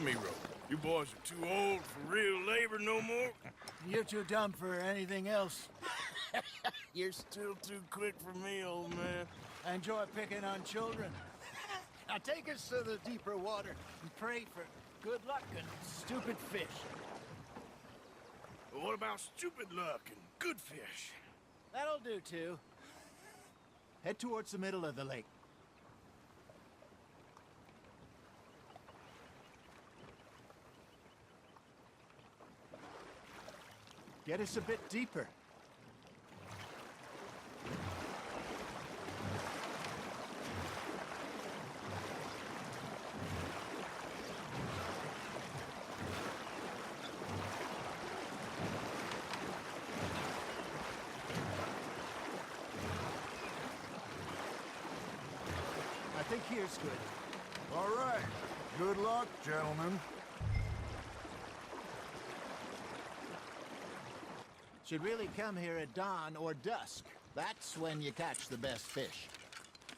me rope. You boys are too old for real labor no more. You're too dumb for anything else. You're still too quick for me, old man. I enjoy picking on children. Now take us to the deeper water and pray for good luck and stupid fish. But what about stupid luck and good fish? That'll do too. Head towards the middle of the lake. Get us a bit deeper. I think here's good. All right. Good luck, gentlemen. Should really come here at dawn or dusk. That's when you catch the best fish.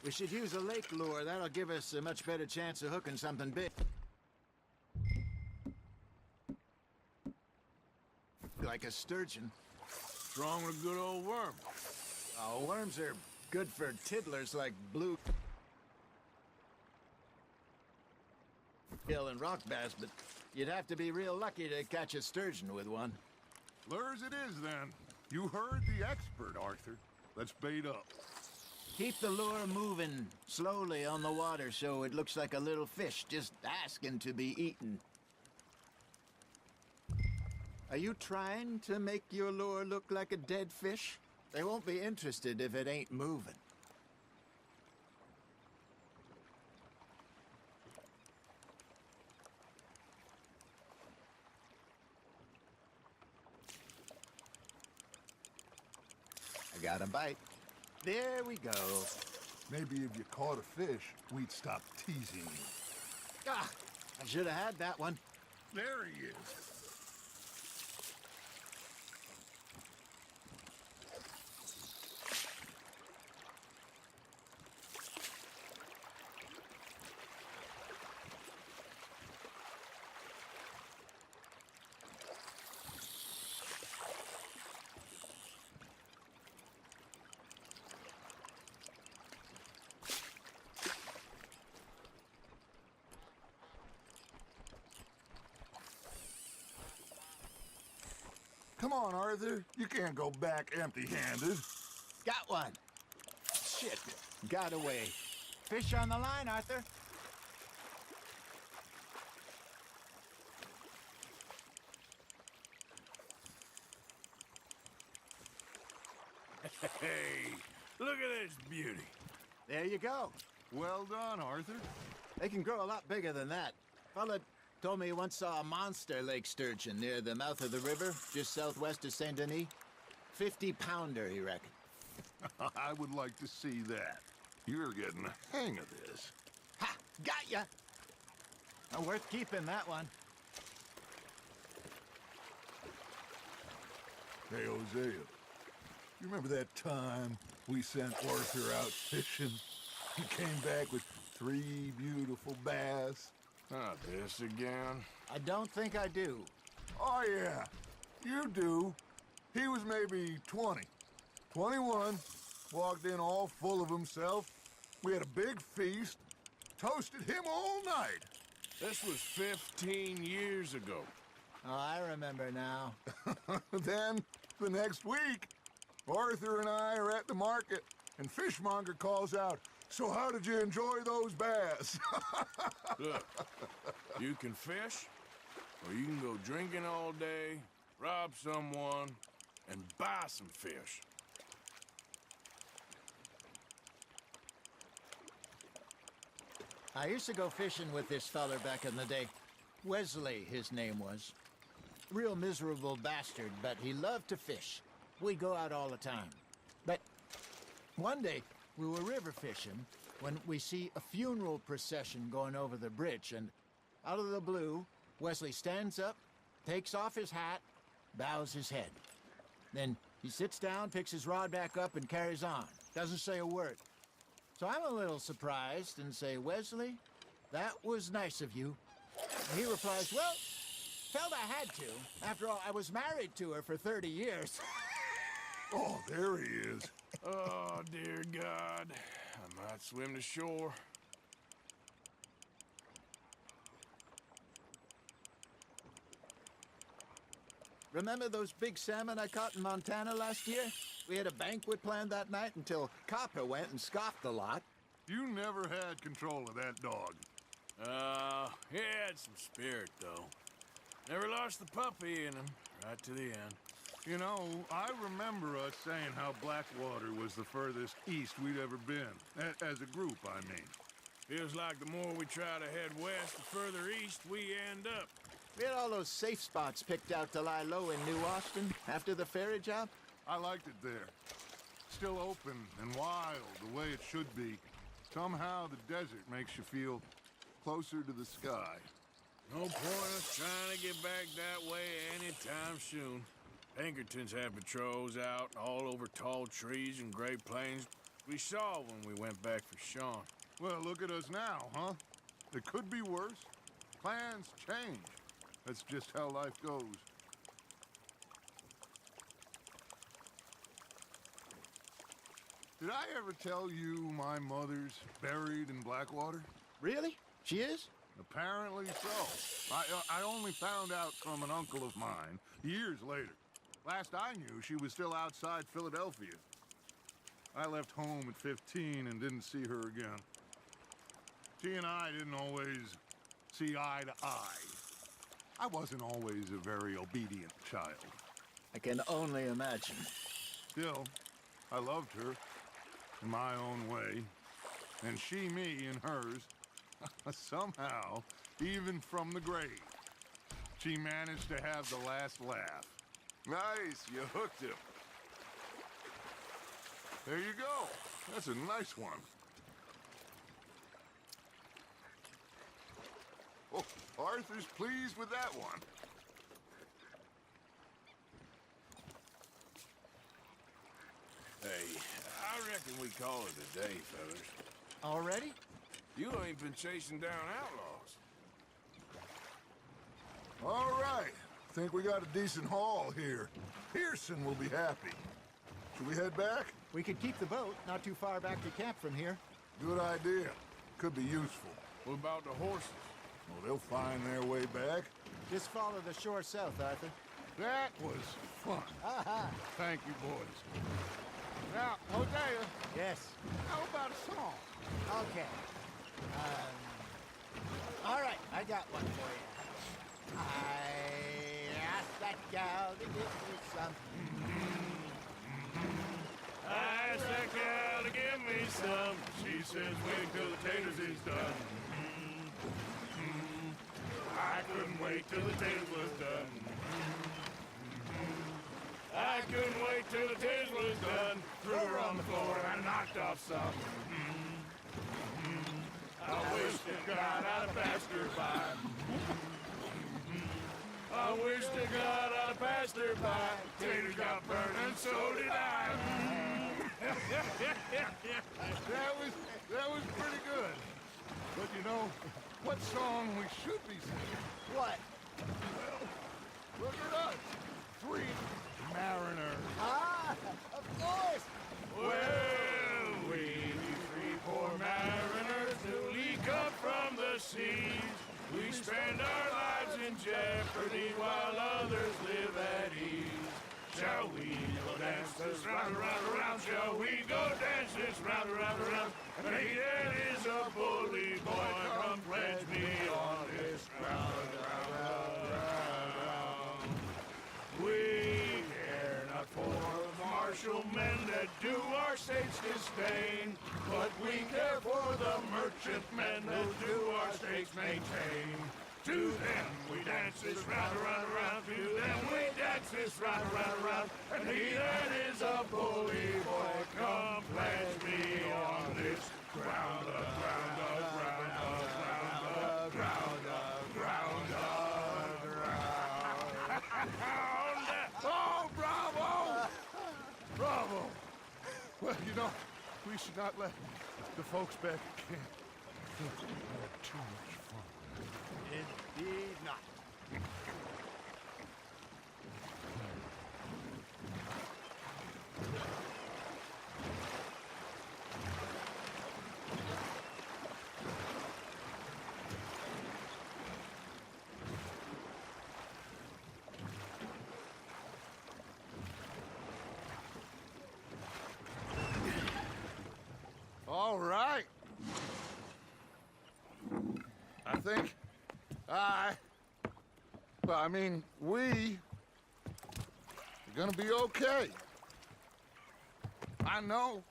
We should use a lake lure. That'll give us a much better chance of hooking something big. Like a sturgeon. What's wrong with a good old worm? Oh, worms are good for tiddlers like blue gill and rock bass, but you'd have to be real lucky to catch a sturgeon with one. Lures it is, then. You heard the expert, Arthur. Let's bait up. Keep the lure moving slowly on the water so it looks like a little fish just asking to be eaten. Are you trying to make your lure look like a dead fish? They won't be interested if it ain't moving. I got a bite. There we go. Maybe if you caught a fish, we'd stop teasing you. Ah, I should have had that one. There he is. Come on, Arthur. You can't go back empty-handed. Got one. Shit, got away. Fish on the line, Arthur. Hey, look at this beauty. There you go. Well done, Arthur. They can grow a lot bigger than that. Fella told me he once saw a monster lake sturgeon near the mouth of the river, just southwest of Saint Denis. 50-pounder, he reckoned. I would like to see that. You're getting the hang of this. Ha! Got ya! Worth keeping, that one. Hey, Hosea. You remember that time we sent Arthur out fishing? He came back with 3 beautiful bass. Not this again. I don't think I do. Oh, yeah. You do. He was maybe 20. 21. Walked in all full of himself. We had a big feast. Toasted him all night. This was 15 years ago. Oh, I remember now. Then, the next week, Arthur and I are at the market, and Fishmonger calls out, "So how did you enjoy those bass?" Look, you can fish, or you can go drinking all day, rob someone, and buy some fish. I used to go fishing with this feller back in the day. Wesley, his name was. Real miserable bastard, but he loved to fish. We'd go out all the time. But one day, we were river fishing when we see a funeral procession going over the bridge, and out of the blue, Wesley stands up, takes off his hat, bows his head. Then he sits down, picks his rod back up, and carries on. Doesn't say a word. So I'm a little surprised and say, "Wesley, that was nice of you, He replies, well, felt I had to. After all, I was married to her for 30 years. Oh, there he is. Oh, dear God. I might swim to shore. Remember those big salmon I caught in Montana last year? We had a banquet planned that night until Copper went and scoffed the lot. You never had control of that dog. He had some spirit, though. Never lost the puppy in him, right to the end. You know, I remember us saying how Blackwater was the furthest east we'd ever been. As a group, I mean. Feels like the more we try to head west, the further east we end up. We had all those safe spots picked out to lie low in New Austin after the ferry job. I liked it there. Still open and wild, the way it should be. Somehow the desert makes you feel closer to the sky. No point us trying to get back that way anytime soon. Pinkertons had patrols out all over tall trees and Great Plains. We saw when we went back for Sean. Well, look at us now, huh? It could be worse. Plans change. That's just how life goes. Did I ever tell you my mother's buried in Blackwater? Really? She is? Apparently so. I only found out from an uncle of mine years later. Last I knew, she was still outside Philadelphia. I left home at 15 and didn't see her again. She and I didn't always see eye to eye. I wasn't always a very obedient child. I can only imagine. Still, I loved her in my own way, and she me in hers. Somehow, even from the grave, she managed to have the last laugh. Nice, you hooked him. There you go. That's a nice one. Oh, Arthur's pleased with that one. Hey, I reckon we call it a day, fellas. Already? You ain't been chasing down outlaws. All right. Think we got a decent haul here. Pearson will be happy. Should we head back? We could keep the boat not too far back to camp from here. Good idea. Could be useful. What about the horses? Well, they'll find their way back. Just follow the shore south, Arthur. That was fun. Aha! Thank you, boys. Now, Hosea, Yes. how about a song? Okay. All right, I got one for you. I asked that gal to give me some. I asked that gal to give me some. She says wait till the taters is done. I couldn't wait till the taters was done. I couldn't wait till the taters was done. Threw her on the floor and I knocked off some. I wish to God I'd have passed her by. I wish to God I'd have passed her by. Taters got burned and so did I. That was pretty good. But you know, what song we should be singing? What? Look at us. 3 mariners. Ah, of course. Well, we three poor mariners newly come from the seas. We spend our lives in jeopardy while others live at ease. Shall we go dance this round, around, around? Shall we go dance this round, around, around? And he that is a bully boy, come pledge me on this ground, round, round, round. We care not for martial men that do our state's disdain, but we care for the merchantmen that do our state's maintain. To them we dance this round, around, around. To them we dance this round, around, around. And he that is a bully boy, come pledge me on this ground, ground, ground, ground, ground, ground, ground. Oh, bravo! Bravo! Well, you know, we should not let the folks back at camp think we had too much fun. Indeed. not. All right. I think well, I mean, we are gonna be okay. I know.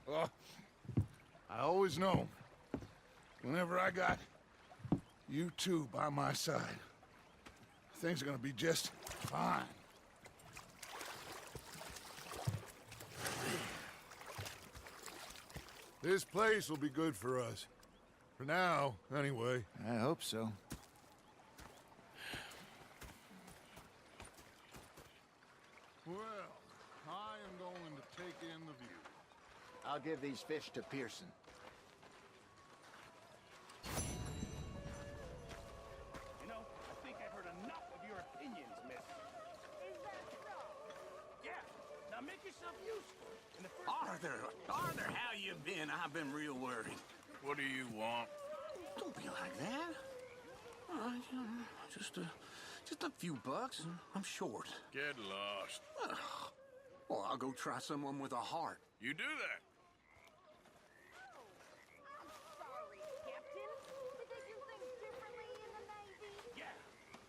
I always know. Whenever I got you two by my side, things are gonna be just fine. This place will be good for us. For now, anyway. I hope so. Well, I am going to take in the view. I'll give these fish to Pearson. You know, I think I've heard enough of your opinions, miss. Is that so? Yeah, now make yourself useful. In the first Arthur, how you been? I've been real worried. What do you want? Don't be like that. Just a few bucks. I'm short. Get lost. Well, I'll go try someone with a heart. You do that. I'm sorry, Captain. Did they do things differently in the Navy? yeah,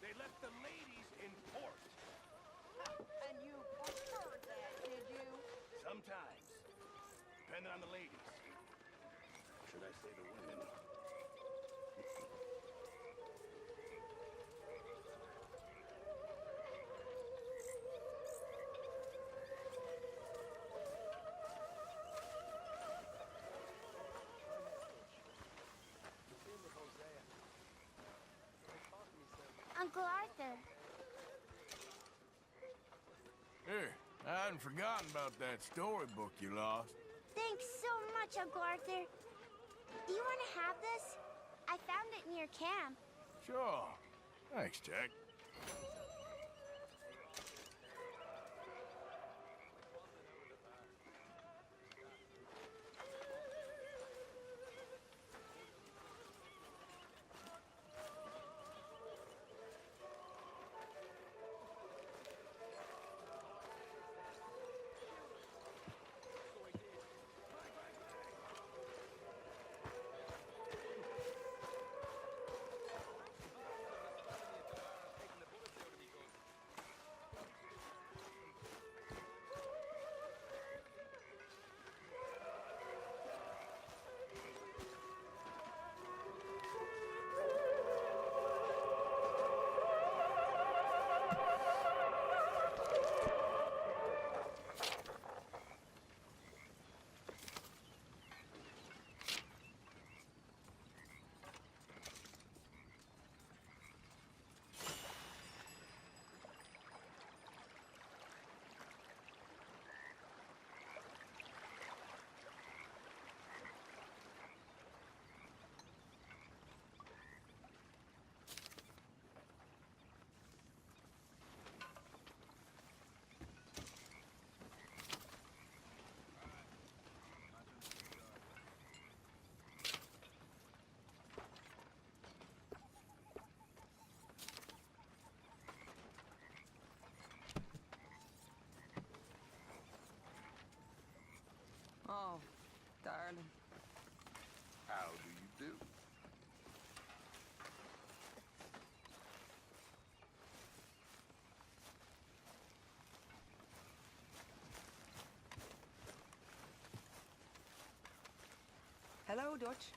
they left the ladies in port. And you preferred that, did you? Sometimes, depending on the ladies. Should I say the women? Uncle Arthur. Here, I hadn't forgotten about that storybook you lost. Thanks so much, Uncle Arthur. Do you want to have this? I found it near camp. Sure. Thanks, Jack. Oh, darling. How do you do? Hello, Dutch.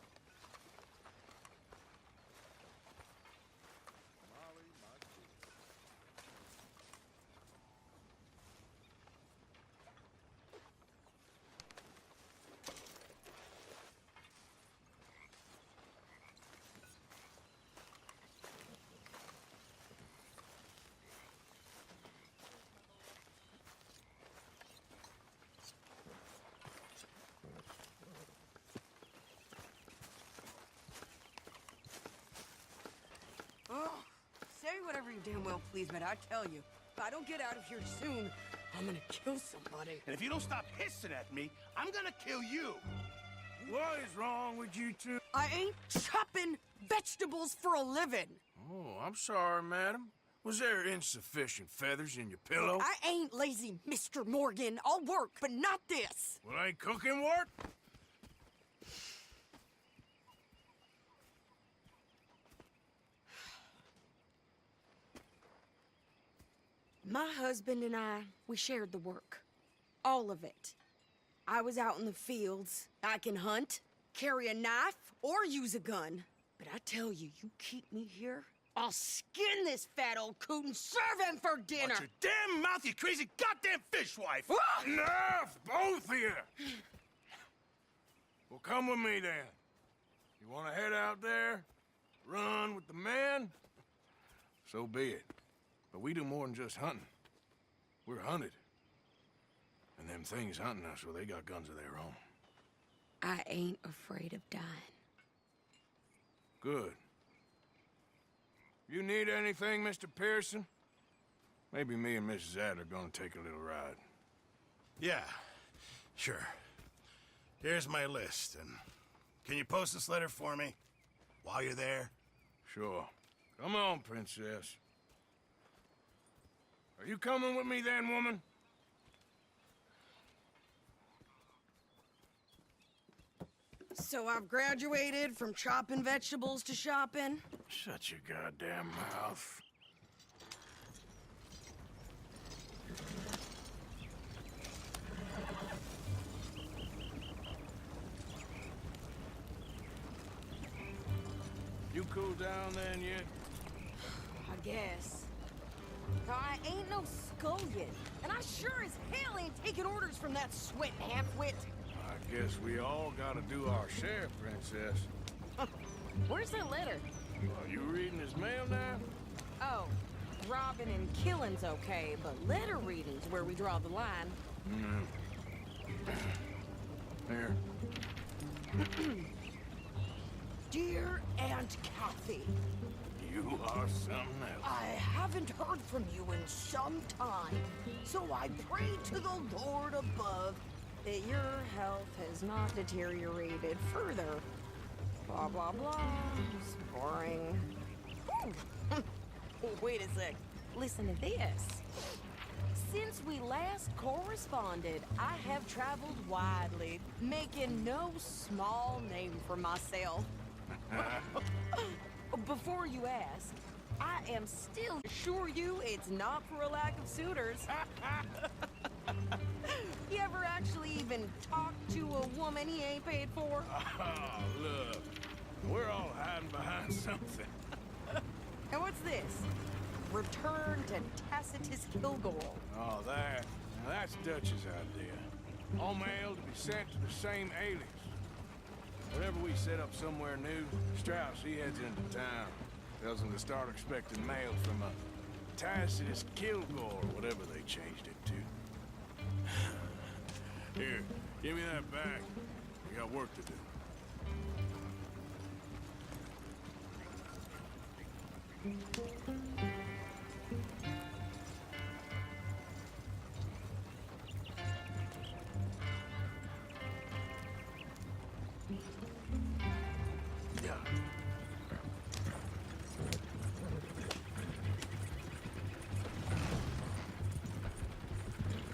damn well please, but I tell you, if I don't get out of here soon, I'm gonna kill somebody. And if you don't stop hissing at me, I'm gonna kill you. What is wrong with you two? I ain't chopping vegetables for a living. Oh, I'm sorry, madam. Was there insufficient feathers in your pillow? I ain't lazy, Mr. Morgan. I'll work, but not this. Well, ain't cooking work? My husband and I, we shared the work. All of it. I was out in the fields. I can hunt, carry a knife, or use a gun. But I tell you, you keep me here, I'll skin this fat old coot and serve him for dinner. Watch your damn mouth, you crazy goddamn fishwife! Enough, both of you! Well, come with me then. You want to head out there, run with the men? So be it. But we do more than just hunting. We're hunted. And them things hunting us, well, they got guns of their own. I ain't afraid of dying. Good. You need anything, Mr. Pearson? Maybe me and Mrs. Adler are gonna take a little ride. Yeah, sure. Here's my list, and can you post this letter for me while you're there? Sure. Come on, Princess. Are you coming with me then, woman? So I've graduated from chopping vegetables to shopping. Shut your goddamn mouth. You cool down then yet? I guess. I ain't no scullion, and I sure as hell ain't taking orders from that sweat half-wit. I guess we all gotta do our share, Princess. Where's that letter? Are you reading his mail now? Oh, robbing and killing's okay, but letter reading's where we draw the line. Here. Dear Aunt Kathy, You are something else. I haven't heard from you in some time, so I pray to the Lord above that your health has not deteriorated further. Blah, blah, blah. It's boring. Ooh. Wait a sec. Listen to this. Since we last corresponded, I have traveled widely, making no small name for myself. Before you ask, I am still assure you it's not for a lack of suitors. You ever actually even talk to a woman he ain't paid for? Oh, look. We're all hiding behind something. And what's this? Return to Tacitus Kilgore. Oh, that. Now that's Dutch's idea. All mail to be sent to the same alias. Whenever we set up somewhere new, Strauss, he heads into town. Tells them to start expecting mail from a Tacitus Kilgore, whatever they changed it to. Here, give me that back. We got work to do.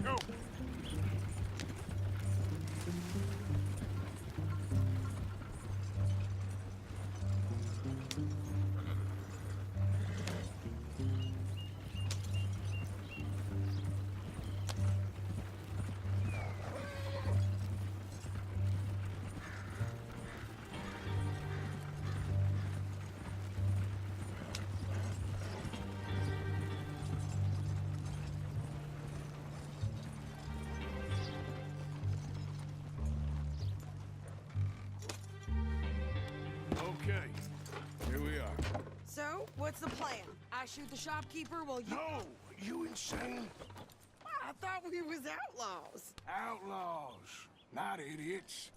Go! Okay, here we are. So, what's the plan? I shoot the shopkeeper while you... No! You insane? I thought we was outlaws. Outlaws, not idiots.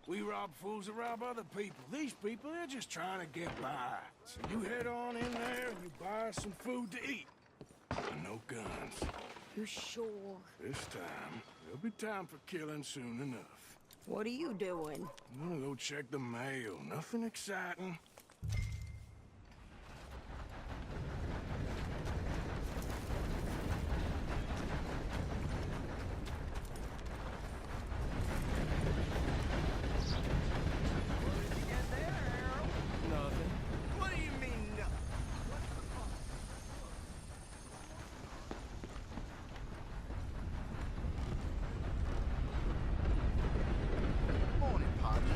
We rob fools that rob other people. These people, they're just trying to get by. So you head on in there and you buy find some food to eat. And no guns. You're sure? This time, there'll be time for killing soon enough. What are you doing? I'm gonna go check the mail. Nothing exciting. Nothing. What do you mean, no? Morning, partner.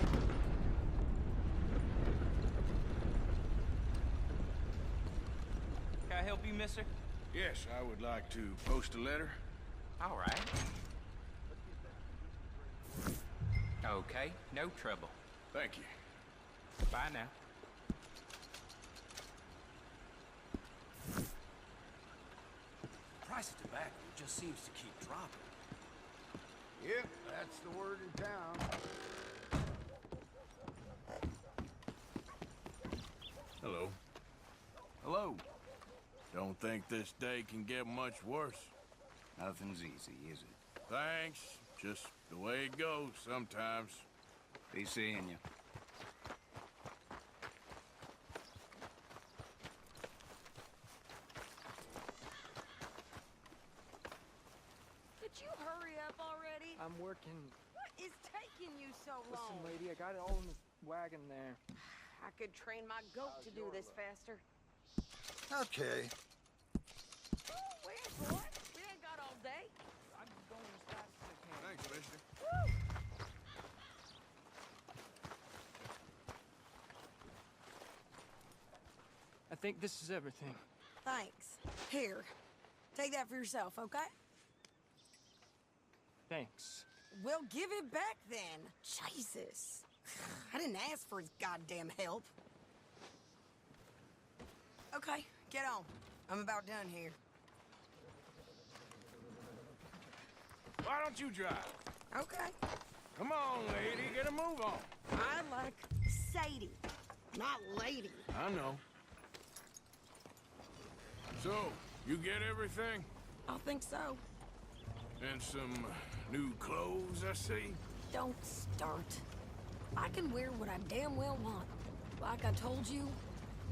Can I help you, mister? Yes, I would like to post a letter. All right. Okay, no trouble. Thank you. Bye now. Price of tobacco just seems to keep dropping. Yep, that's the word in town. Hello. Hello. Don't think this day can get much worse. Nothing's easy, is it? Thanks. Just the way it goes sometimes. Be seeing you. Could you hurry up already? I'm working. What is taking you so Listen, long? lady, I got it all in this wagon there. I could train my goat to do this faster. Okay. Where's boy? We ain't got all day. I'm going as fast as I can. Thanks, mister. I think this is everything. Thanks. Here, take that for yourself, okay? Thanks. Well, give it back then. Jesus. I didn't ask for his goddamn help. Okay, get on. I'm about done here. Why don't you drive? Okay. Come on, lady, get a move on. I like Sadie, not lady. I know. So, you get everything? I think so. And some new clothes, I see? Don't start. I can wear what I damn well want. Like I told you,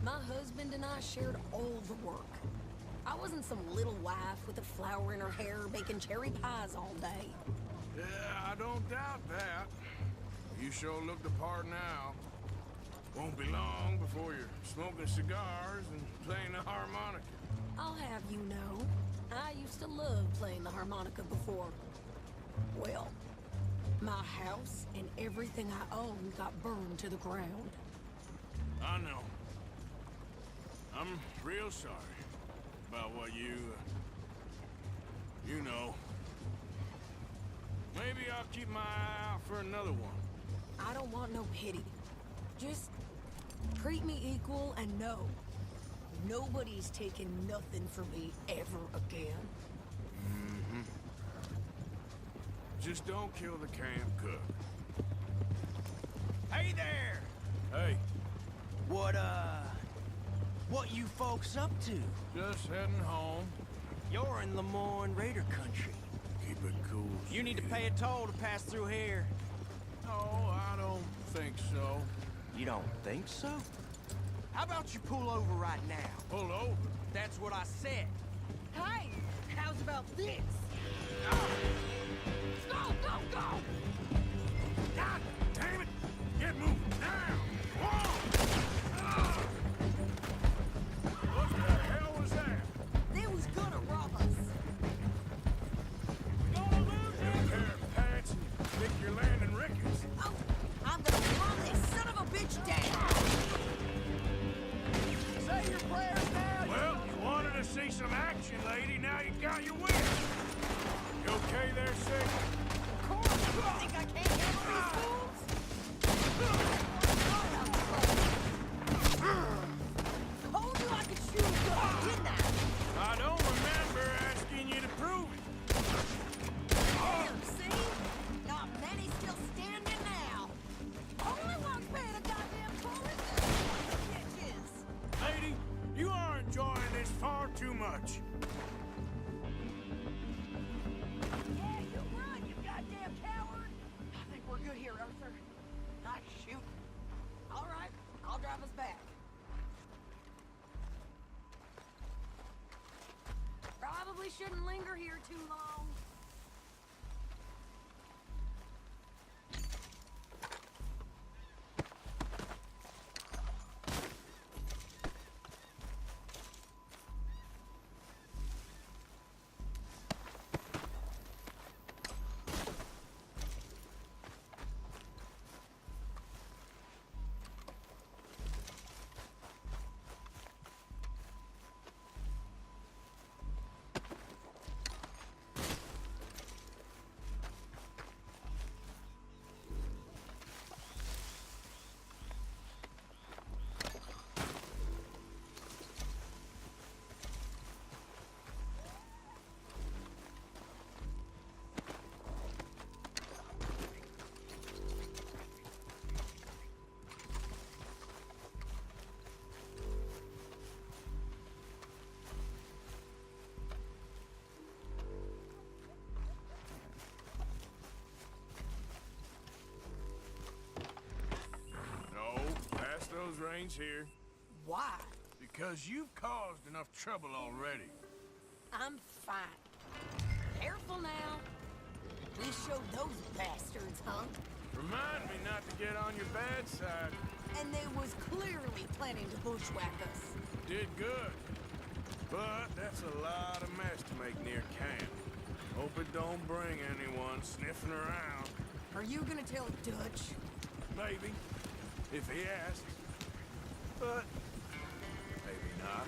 my husband and I shared all the work. I wasn't some little wife with a flower in her hair baking cherry pies all day. Yeah, I don't doubt that. You sure look the part now. Won't be long before you're smoking cigars and playing the harmonica. I'll have you know, I used to love playing the harmonica before. Well, my house and everything I owned got burned to the ground. I know. I'm real sorry about what you know. Maybe I'll keep my eye out for another one. I don't want no pity. Just treat me equal and know nobody's taking nothing from me ever again. Mm-hmm. Just don't kill the camp cook. Hey there! Hey, What you folks up to? just heading home. You're in Lemoyne Raider country. Keep it cool. You need to sweetie. pay a toll to pass through here. No, I don't think so. You don't think so? How about you pull over right now? Pull over. That's what I said. Hey, how's about this? Go, go, go! God damn it! Get moving now! Whoa! What the hell was that? They was gonna rob us. Take care of pants and pick your landing rickets. Oh, I'm gonna run this son of a bitch down! Say your prayers now. Well, you wanted to see some action, lady. Now you got your wish. You okay there, Sick? Of course, you think I can't handle these fools? Told you I could shoot a gun, didn't I? I don't remember asking you to prove it. There, see? Not many still standing now. Only one's paying a goddamn toll is this bitches. Lady, you aren't enjoying this far too much. Yeah, you run, you goddamn coward! I think we're good here, Arthur. Ah, shoot. All right, I'll drive us back. Probably shouldn't linger here too long. No, pass those reins here. Why? Because you've caused enough trouble already. I'm fine. Careful now. We showed those bastards, huh? Remind me not to get on your bad side. And they was clearly planning to bushwhack us. Did good. But that's a lot of mess to make near camp. Hope it don't bring anyone sniffing around. Are you gonna tell Dutch? Maybe. If he asks. But maybe not.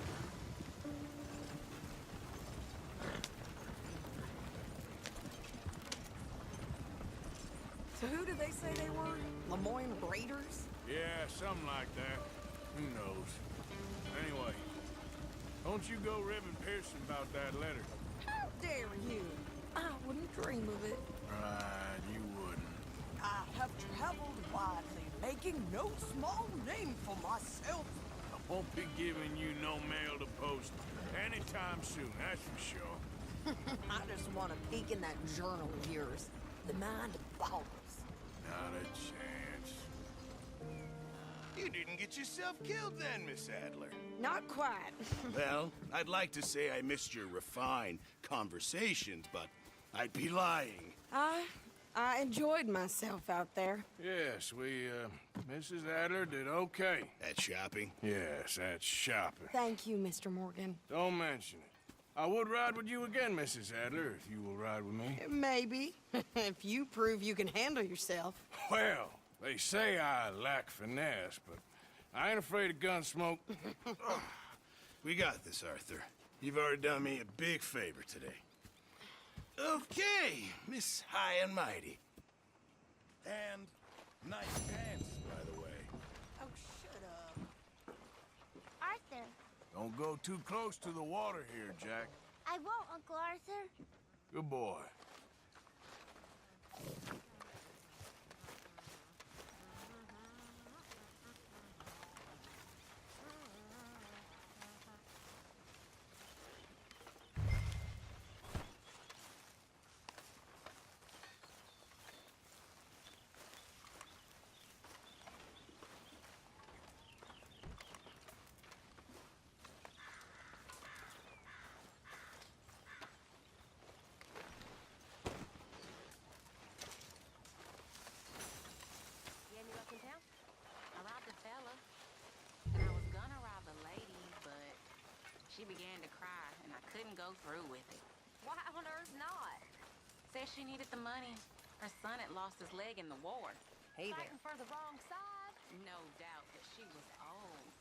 So who did they say they were? Lemoyne Raiders? Yeah, something like that. Who knows? Anyway, don't you go ribbing Pearson about that letter. How dare you? I wouldn't dream of it. Right, you wouldn't. I have traveled widely, making no small name for myself. I won't be giving you no mail to post anytime soon, that's for sure. I just want to peek in that journal of yours. The mind boggles. Not a chance. You didn't get yourself killed then, Miss Adler. Not quite. Well, I'd like to say I missed your refined conversations, but I'd be lying. I enjoyed myself out there. Yes, Mrs. Adler did okay. At shopping? Yes, that's shopping. Thank you, Mr. Morgan. Don't mention it. I would ride with you again, Mrs. Adler, if you will ride with me. Maybe. If you prove you can handle yourself. Well, they say I lack finesse, but I ain't afraid of gun smoke. We got this, Arthur. You've already done me a big favor today. Okay, Miss High and Mighty. And nice pants, by the way. Oh, shut up. Arthur. Don't go too close to the water here, Jack. I won't, Uncle Arthur. Good boy. She began to cry, and I couldn't go through with it. Why on earth not? Said she needed the money. Her son had lost his leg in the war. Hey there. Fighting for the wrong side? No doubt, but she was old.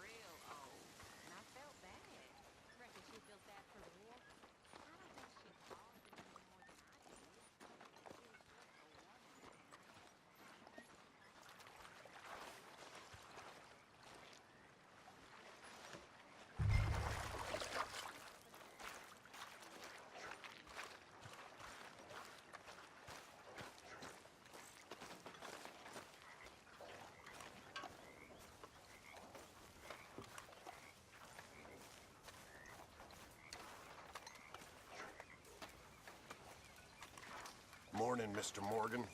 Real old. And I felt bad. Reckon she feels bad for the war? I don't think she thought it any more than I did. She was just a woman. Mr. Morgan.